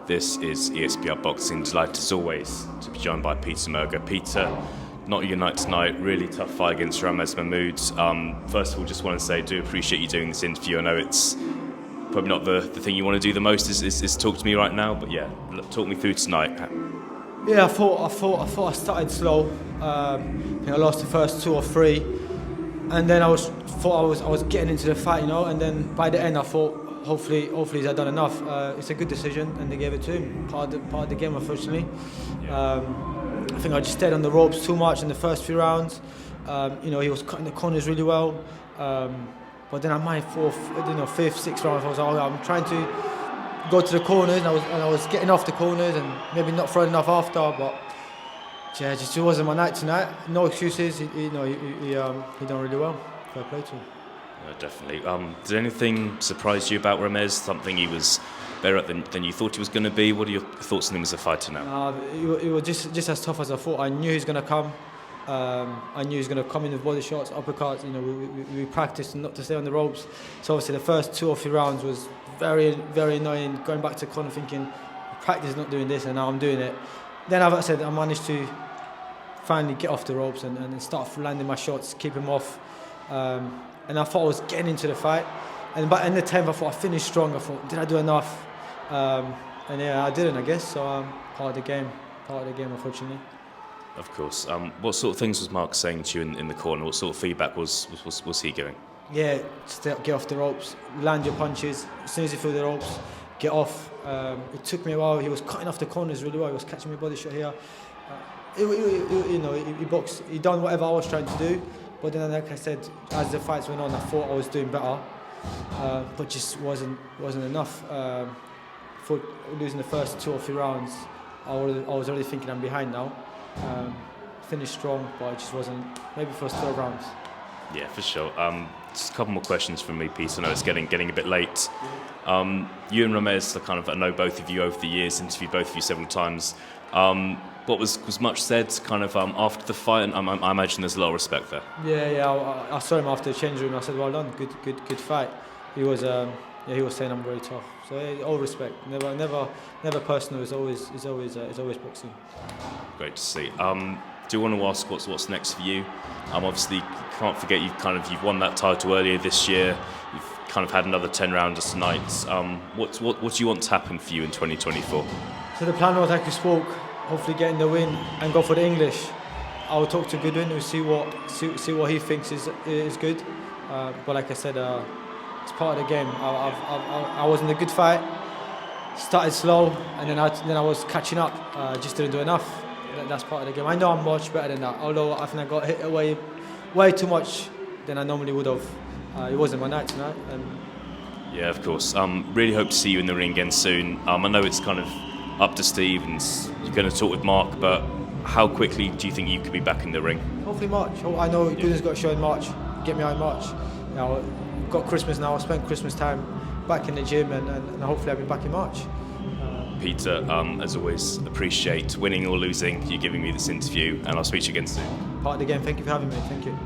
This is ESPN Boxing. Delighted as always to be joined by Piotr Mirga. Peter, not your night tonight. Really tough fight against Ramez Mahmoud. First of all, just want to say I do appreciate you doing this interview. I know it's probably not the thing you want to do the most is talk to me right now, but yeah, talk me through tonight. Yeah, I thought I started slow. I think I lost the first 2 or 3, and then I was getting into the fight, and then by the end I thought hopefully he's done enough. It's a good decision, and they gave it to him. Part of the game, unfortunately. Yeah. I think I just stayed on the ropes too much in the first few rounds. He was cutting the corners really well. But then I might 4th, 5th, 6th round, I was like, I'm trying to go to the corners, and I was getting off the corners and maybe not throwing enough after, but yeah, just it wasn't my night tonight. No excuses. He done really well. Fair play to him. Yeah, definitely. Did anything surprise you about Ramez? Something he was better than you thought he was going to be? What are your thoughts on him as a fighter now? He was just as tough as I thought. I knew he was going to come. I knew he was going to come in with body shots, uppercuts. We practiced not to stay on the ropes. So obviously the first 2 or 3 rounds was very, very annoying. Going back to the corner thinking, practice not doing this, and now I'm doing it. Then, as I said, I managed to finally get off the ropes and start landing my shots, keep him off. And I thought I was getting into the fight. And by the end of the 10th, I thought I finished strong. I thought, did I do enough? And yeah, I didn't, I guess. So part of the game, unfortunately. Of course. What sort of things was Mark saying to you in the corner? What sort of feedback was he giving? Yeah, just get off the ropes, land your punches. As soon as you feel the ropes, get off. It took me a while. He was cutting off the corners really well. He was catching me body shot here. He boxed. He done whatever I was trying to do. But then, like I said, as the fights went on, I thought I was doing better, but just wasn't enough. For losing the first 2 or 3 rounds, I was already thinking I'm behind now. Finished strong, but it just wasn't. Maybe first 12 rounds. Yeah, for sure. Just a couple more questions from me, Pete. I know it's getting a bit late. You and Ramez, I know both of you over the years, interviewed both of you several times. What was much said after the fight, and I imagine there's a lot of respect there. Yeah. I saw him after the change room. I said, well done, good fight. He was saying I'm very tough. So yeah, all respect, never personal. It's always boxing. Great to see. Do you want to ask what's next for you? Obviously, you can't forget you've won that title earlier this year. You've had another 10 rounders tonight. What do you want to happen for you in 2024? So the plan was, like you spoke, hopefully getting the win and go for the English. I will talk to Goodwin. We'll see what he thinks is good. But like I said, it's part of the game. I was in a good fight. Started slow, and then I was catching up. Just didn't do enough. That's part of the game. I know I'm much better than that. Although I think I got hit away way too much than I normally would have. It wasn't my night tonight. Yeah, of course. Really hope to see you in the ring again soon. I know it's up to Steve, and you're going to talk with Mark, but how quickly do you think you could be back in the ring? Hopefully March. I know Goodwin's got a show in March. Get me out in March. We've got Christmas now. I spent Christmas time back in the gym, and hopefully I'll be back in March. Peter, as always, appreciate winning or losing you giving me this interview, and I'll speak to you again soon. Part of the game. Thank you for having me. Thank you.